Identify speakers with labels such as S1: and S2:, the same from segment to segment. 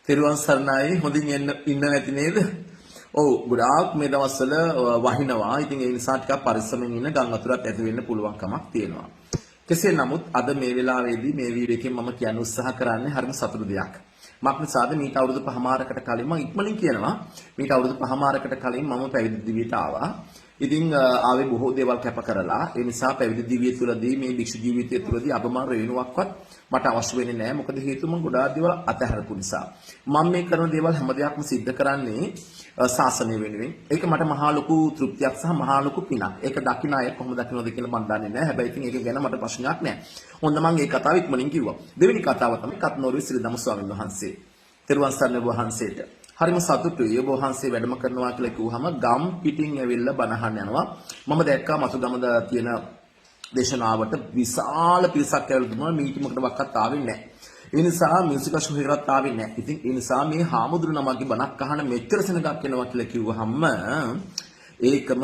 S1: තෙරුවන් සරණයි හොඳින් ඉන්න නැති නේද? ඔව් ගොඩාක් මේ දවස්වල වහිනවා. ඉතින් ඒ නිසා ටිකක් පරිස්සමෙන් ඉන්න ගම් වතුරක් ඇති වෙන්න පුළුවන් කමක් තියෙනවා. කෙසේ නමුත් අද මේ වෙලාවේදී මේ වීඩියෝ එකෙන් මම කියන්න උත්සාහ කරන්නේ හරිම සතුටු දෙයක්. මක් නිසාද මීට අවුරුදු 5මාරකට කලින් මම ඉක්මනින් කියනවා මීට අවුරුදු 5මාරකට කලින් මම පැවිදි දිවියට ආවා. ඉතින් ආවේ බොහෝ දේවල් කැප කරලා ඒ නිසා පැවිදි දිවිය තුළදී මේ භික්ෂු ජීවිතය තුළදී අපමාන රේණුවක්වත් මට අවශ්‍ය වෙන්නේ නැහැ. මොකද හේතුව මම ගොඩාක් දේවල් අතහැරපු නිසා. මම මේ කරන දේවල් හැම දෙයක්ම සිද්ධ කරන්නේ ශාසනය වෙනුවෙන්. ඒක මට මහා ලොකු තෘප්තියක් සහ මහා ලොකු පිනක්. ඒක දකින්න අය කොහොමද දකින්නද කියලා මම දන්නේ නැහැ. හැබැයි ඉතින් ඒක ගැන මට ප්‍රශ්නයක් නැහැ. හොඳ මම මේ කතාව ඉක්මනින් කිව්වා. දෙවෙනි කතාව තමයි කත්නෝරුවේ සිරිදම ස්වාමීන් වහන්සේ. තෙරුවන් සරණ වහන්සේට හරිම සතුටුයි. ඔබ වහන්සේ වැඩම කරනවා කියලා කිව්වහම ගම් පිටින් ඇවිල්ලා බණහන් යනවා. මම දැක්කා මතුගමද තියෙන දේශනාවට විශාල පිරිසක් ඇවිල්ලා තිබුණා. මීටිමකටවත් ආවෙන්නේ නැහැ. ඒ නිසා මියුසික් අශෝකයකට ආවෙන්නේ නැහැ. ඉතින් ඒ නිසා මේ හාමුදුරු නමගේ බණක් අහන මෙච්චර සෙනගක් එනවා කියලා කිව්වහම ඒකම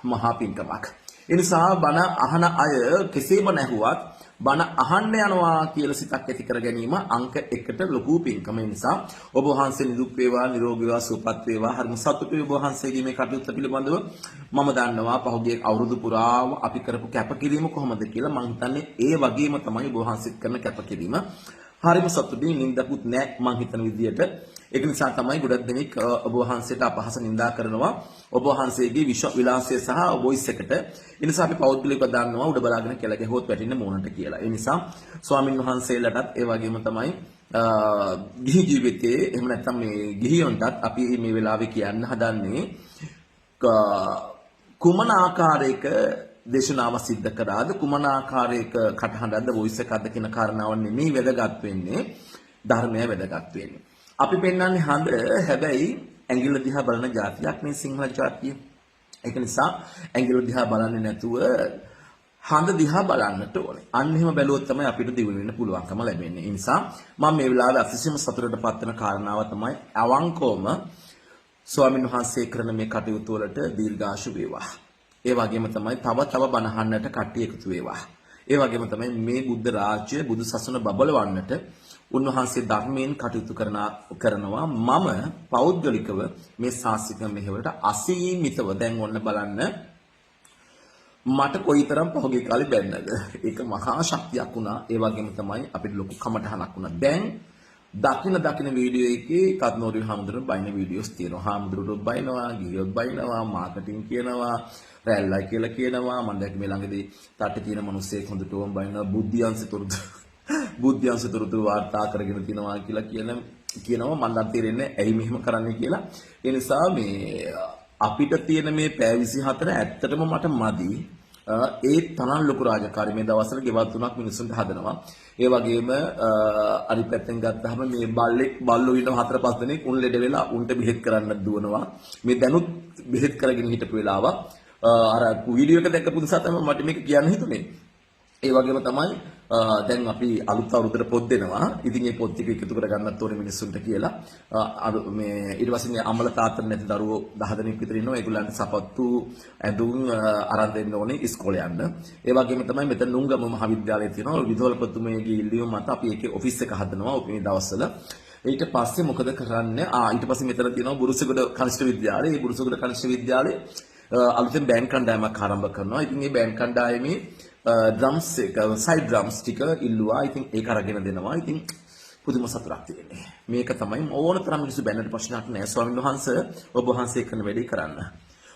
S1: මහා පින්කමක්. ඒ නිසා බණ අහන අය කෙසේම නැහුවත් බණ අහන්න යනවා කියලා සිතක් ඇති කර ගැනීම අංක 1ට ලොකු පින්කම. ඒ නිසා ඔබ වහන්සේ නිදුක් වේවා නිරෝගී වේවා සුවපත් වේවා. හරිම සතුටුයි ඔබ වහන්සේගේ මේ කටයුත්ත පිළිබඳව. මම දන්නවා පහුගිය අවුරුදු පුරාම අපි කරපු කැපකිරීම කොහොමද කියලා. මම හිතන්නේ ඒ වගේම තමයි ඔබ වහන්සේත් කරන කැපකිරීම. හරිම සතුටින් නින්දකුත් නැහැ මං හිතන විදියට. ඒක නිසා තමයි ගොඩක් දෙනෙක් ඔබ වහන්සේට අපහාස නින්දා කරනවා ඔබ වහන්සේගේ විශ්ව විලාසය සහ වොයිස් එකට. ඒ නිසා අපි පෞද්ගලිකව දන්නවා උඩ බලාගෙන කියලා ගැහුවොත් වැටෙන්න මොනට කියලා. ඒ නිසා ස්වාමින් වහන්සේලාටත් ඒ වගේම තමයි ගිහි ජීවිතයේ එහෙම නැත්නම් මේ ගිහියන්ටත් අපි මේ වෙලාවේ කියන්න හදන්නේ කුමන ආකාරයක දේශනාව සිද්ධ කරාද කුමන ආකාරයක කටහඬක්ද වොයිස් එකක්ද කියන කාරණාව නෙමෙයි වැදගත් වෙන්නේ, ධර්මය වැදගත් වෙන්නේ. අපි පෙන්වන්නේ හඳ, හැබැයි ඇඟිල්ල දිහා බලන જાතියක් මේ සිංහල જાතිය. ඒක නිසා ඇඟිල්ල දිහා බලන්නේ නැතුව හඳ දිහා බලන්නට ඕනේ. අන්න එහෙම බැලුවොත් තමයි අපිට දියුණු වෙන්න පුළුවන්කම ලැබෙන්නේ. ඒ නිසා මම මේ වෙලාවේ අතිශයම සතුටට පත් වෙන කාරණාව තමයි අවංකවම ස්වාමින් වහන්සේ කරන මේ කටයුතු වලට දීර්ඝාෂු වේවා. ඒ වගේම තමයි තව බණහන්නට කට්ටිය එකතු වේවා. ඒ වගේම තමයි මේ බුද්ධ රාජ්‍ය බුදු සසුන බබලවන්නට උන්වහන්සේ ධර්මයෙන් කටයුතු කරනවා. මම පෞද්ගලිකව මේ ශාස්ත්‍රික මෙහෙවරට අසීමිතව දැන් ඔන්න බලන්න මට කොයිතරම් පහුගිය කාලේ බැන්නද. ඒක මහා ශක්තියක් වුණා. ඒ වගේම තමයි අපිට ලොකු කමටහනක් වුණා. දැන් දකින වීඩියෝ එකේ කත්නෝරුවේ හාමුදුරුවෝ බයින වීඩියෝස් තියෙනවා. හාමුදුරුවෝ බයිනවා, ගිහියොත් බයිනවා, මාකටිං කියනවා, රැල්ලයි කියලා කියනවා. මම දැක්ක මේ ළඟදී තට්ටේ තියෙන මිනිස්සෙක් හොඳටම බයිනවා බුද්ධ්‍යංශ තොරතුරු වාර්තා කරගෙන තියනවා කියලා කියනවා. මම නම් තේරෙන්නේ ඇයි මෙහෙම කරන්නේ කියලා. ඒ නිසා මේ අපිට තියෙන මේ පැය 24 ඇත්තටම මට මදි. ඒ තරම් ලොකු රාජකාරී මේ දවස්වල ගෙවල් තුනක් මිනිස්සුන්ට හදනවා. ඒ වගේම අනිත් පැත්තෙන් ගත්තාම මේ බල්ලෝ ඉන්න 4-5 දෙනෙක් උන් ලෙඩ වෙලා උන්ට බෙහෙත් කරන්න දුවනවා. මේ දැනුත් බෙහෙත් කරගෙන හිටපු වෙලාවක් අර වීඩියෝ එක දැක්කපු නිසා තමයි මට මේක කියන්න හිතුනේ. ඒ වගේම තමයි දැන් අපි අලුත් අවුරුද්දට පොත් දෙනවා. ඉතින් මේ පොත් ටික එකතු කර ගන්නත් ඕනේ මිනිස්සුන්ට කියලා. මේ ඊට පස්සේ මේ අම්මල තාත්තලා නැති දරුවෝ 10 දෙනෙක් විතර ඉන්නවා. ඒගොල්ලන්ට සපත්තු ඇඳුම් අරන් දෙන්න ඕනේ ඉස්කෝලේ යන්න. ඒ වගේම තමයි මෙතන නුංගම මහවිද්‍යාලයේ තියෙනවා විදුහල්පතිතුමේගේ ඉල්ලීම මත අපි ඒකේ ඔෆිස් එක හදනවා මේ දවස්වල. ඊට පස්සේ මොකද කරන්නේ? ඊට පස්සේ මෙතන තියෙනවා බුරුසගොඩ කනිෂ්ඨ විද්‍යාලය. මේ බුරුසගොඩ කනිෂ්ඨ විද්‍යාලයේ අලුතෙන් බෑන්ඩ් කණ්ඩායමක් ආරම්භ කරනවා. ඉතින් මේ බෑන්ඩ් කණ්ඩායමේ ඩ්‍රම්ස් එක සයිඩ් ඩ්‍රම්ස් ටික ඉල්ලුවා. ඉතින් ඒක අරගෙන දෙනවා. ඉතින් පුදුම සතුටක් තියෙන්නේ. මේක තමයි ඕන තරම් මිනිස්සු බැන්නට ප්‍රශ්නයක් නෑ. ස්වාමීන් වහන්සේ ඔබ වහන්සේ කරන වැඩේ කරන්න.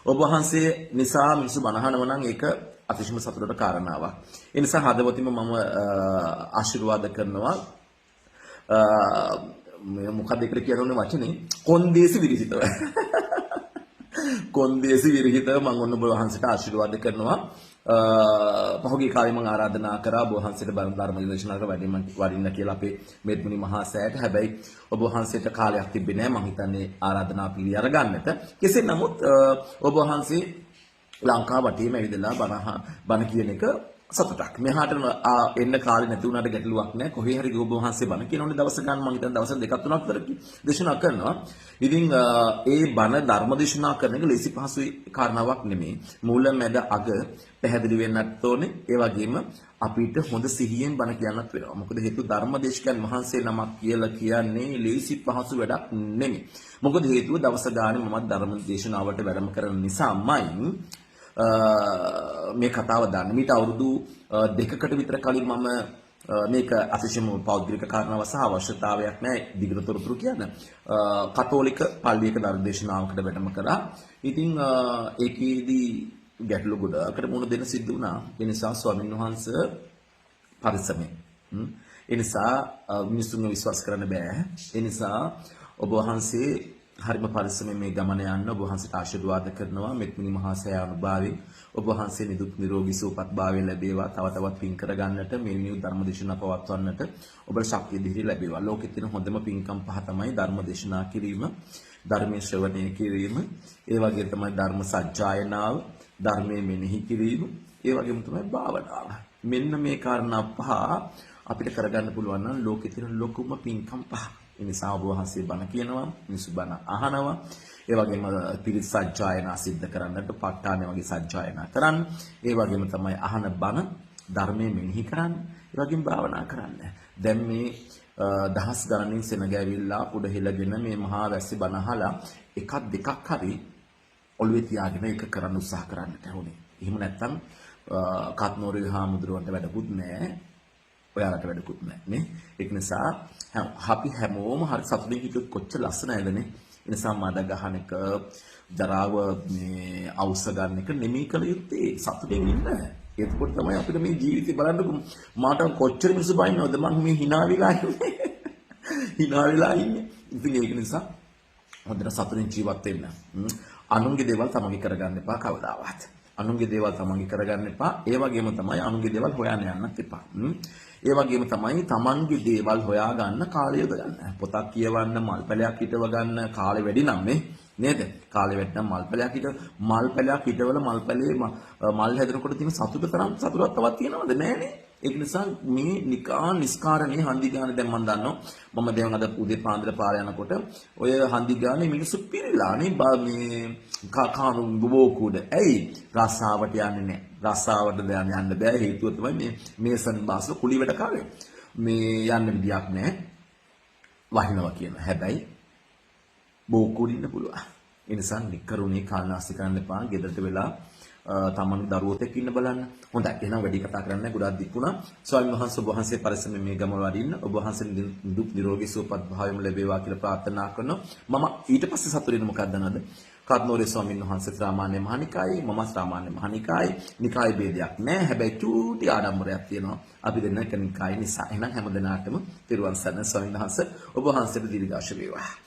S1: ඔබ වහන්සේ නිසා මිනිස්සු බනහනව නම් ඒක අතිශයම සතුටට කාරණාවක්. ඒ නිසා හදවතින්ම මම ආශිර්වාද කරනවා. මොකක්ද ඒකට කියන්න වචනේ? කොන්දේසි විරහිතව. කොන්දේසි විරහිතව මම ඔන්න ඔබ වහන්සේට ආශිර්වාද කරනවා. පහුගිය කාලේ මම ආරාධනා කරා ඔබ වහන්සේට ධර්ම දේශනාවකට වඩින්න කියලා අපේ මෙත්මුනි මහා සෑයට. හැබැයි ඔබ වහන්සේට කාලයක් තිබ්බේ නැහැ. මම හිතන්නේ ආරාධනා පිළි අරගන්නට. කෙසේ නමුත් ඔබ වහන්සේ ලංකාව වටේම ඇවිදලා බණ කියන එක සතුටක්. මෙහාට එන්න කාලේ නැති වුණාට ගැටලුවක් නැහැ. කොහේ හරි ඔබ වහන්සේ බණ කියනෝනේ දවස ගන්න මම හිතන දවස් දෙකක් තුනක් විතර දේශනා කරනවා. ඉතින් ඒ බණ ධර්ම දේශනා කරන එක ලේසි පහසුයි කාරණාවක් නෙමෙයි. මූල මැද අග පැහැදිලි වෙන්නත් ඕනේ. ඒ වගේම අපිට හොඳ සිහියෙන් බණ කියන්නත් වෙනවා. මොකද හේතුව ධර්මදේශකයන් වහන්සේ නමක් කියලා කියන්නේ ලේසි පහසු වැඩක් නෙමෙයි. මොකද හේතුව දවස ගානේ මම ධර්ම දේශනාවට වැඩම කරන නිසාමයි මේ කතාව දන්න. මීට අවුරුදු දෙකකට විතර කලින් මම මේක අතිශයම පෞද්ගලික කාරණාවක් සහ අවශ්‍යතාවයක් නැහැ දිගට තොරතුරු කියන්න. කතෝලික පල්ලියක ධර්ම දේශනාවකට වැඩම කරා. ඉතින් ඒකෙදී ගැටලු ගොඩකට මුහුණ දෙන්න සිද්ධ වුණා. ඒ නිසා ස්වාමීන් වහන්සේ පරිස්සමෙන්. ඒ නිසා මිනිසුන්ව විශ්වාස කරන්න බෑ. ඒ නිසා ඔබ වහන්සේ හරිම පරිස්සමෙන් මේ ගමන යන්න ඔබ වහන්සේට ආශිර්වාද කරනවා. මෙත්මිනි මහා සෑයනුභාවයෙන් ඔබ වහන්සේ නිදුක් නිරෝගී සුවපත් භාවය ලැබේවා. තව තවත් පින් කරගන්නට මේ නියු ධර්ම දේශනා පවත්වන්නට ඔබට ශක්තිය දිහිරි ලැබේවා. ලෝකෙ තියෙන හොඳම පින්කම් පහ තමයි ධර්ම දේශනා කිරීම, ධර්මයේ ශ්‍රවණය කිරීම, ඒ වගේම තමයි ධර්ම සජ්ජායනාව, ධර්මයේ මෙනෙහි කිරීම, ඒ වගේම තමයි භාවනාව. මෙන්න මේ කාරණා පහ අපිට කරගන්න පුළුවන් නම් ලෝකෙ තියෙන ලොකුම පින්කම් පහ. ඒ නිසා ඔබ වහන්සේ බණ කියනවා, මිනිස්සු බණ අහනවා, ඒ වගේම පිරිත් සජ්ජායනා සිද්ධ කරන්නට, ප ဋ ාණය වගේ සජ්ජායනා කරන්න, ඒ වගේම තමයි අහන බණ ධර්මයේ මෙනෙහි කරන්න, ඒ වගේම භාවනා කරන්න. දැන් මේ දහස් ගණනින් සෙනග ඇවිල්ලා උඩ හෙලගෙන මේ මහා වැස්සි බණ අහලා එකක් දෙකක් හරි ඔළුවේ තියාගෙන ඒක කරන්න උත්සාහ කරන්නට ඕනේ. එහෙම නැත්නම් කත්නෝරේ හාමුදුරුවන්ට වැඩකුත් නැහැ. ඔයාලට වැඩකුත් නැහැ නේ. ඒක නිසා අපි හැමෝම හරි සතුටින් හිටියොත් කොච්චර ලස්සනයිද නේ. ඒ නිසා මඩ ගහන එක, ජරාව මේ අවශ්‍ය ගන්න එක නෙමෙයි කල යුත්තේ. සතුටින් ඉන්න. එතකොට තමයි අපිට මේ ජීවිතේ බලන්නකො මාට කොච්චර මිනිස්සු බයින්නවද මම මේ hina වෙලා ඉන්නේ. hina වෙලා ඉන්නේ. ඉතින් ඒක නිසා හොඳට සතුටින් ජීවත් වෙන්න. අනුන්ගේ දේවල් තමන්ගේ කරගන්න එපා කවදාවත්. අනුන්ගේ දේවල් තමන්ගේ කරගන්න එපා. ඒ වගේම තමයි අනුන්ගේ දේවල් හොයන්න යන්නත් එපා. ඒ වගේම තමයි තමන්ගේ දේවල් හොයා ගන්න කාලය යොද ගන්න. පොතක් කියවන්න, මල්පැලයක් හිටව ගන්න කාලෙ වැඩි නම් නේද? කාලෙ වැඩි නම් මල්පැලයක් හිටවල මල්පැලේ මල් හැදෙනකොට තියෙන සතුට තරම් සතුටක් තවත් තියෙනවද? නෑනේ. ඒක නිසා මේ නිස්කාරණේ හන්දි ගාන දැන් මම දන්නවා මම දැන් අද උදේ පාන්දර පාර යනකොට ඔය හන්දි ගානේ මිනිස්සු පිරিলাනේ මේ කානු බෝකුඩ. ඇයි රස්සාවට යන්නේ නැහැ? රස්සාවට දැන් යන්න බෑ. හේතුව තමයි මේ මේසන් බාස්ල කුලි වැඩ කාවේ. මේ යන්න විදියක් නැහැ. වහිනවා කියන. හැබැයි බෝකුඩ ඉන්න පුළුවන්. ඒ නිසා නිකරුණේ කාලනාස්ති කරන්න එපා. ගෙදරට වෙලා තමන් දරුවොත් එක්ක ඉන්න බලන්න. හොඳයි. එහෙනම් වැඩි කතා කරන්නේ නැහැ. ගොඩාක් දික් වුණා. ස්වාමීන් වහන්සේ ඔබ වහන්සේ පරිස්සමෙන් මේ ගම වඩින්න. ඔබ වහන්සේ දුක් නිරෝගී සුවපත් භාවයම ලැබේවා කියලා ප්‍රාර්ථනා කරනවා. මම ඊට පස්සේ සතුටු වෙන මොකක්ද නේද? කර්නෝරේ ස්වාමීන් වහන්සේ සාමාන්‍ය මහනිකායේ, මම සාමාන්‍ය මහනිකායේ. නිකාය ભેදයක් නැහැ. හැබැයි චූටි ආඩම්බරයක් තියෙනවා. අපි දෙන්න එක නිකාය නිසා. එහෙනම් හැමදෙනාටම පිරුවන් සරණ ස්වාමීන් වහන්සේ ඔබ වහන්සේට දීර්ඝාෂ වේවා.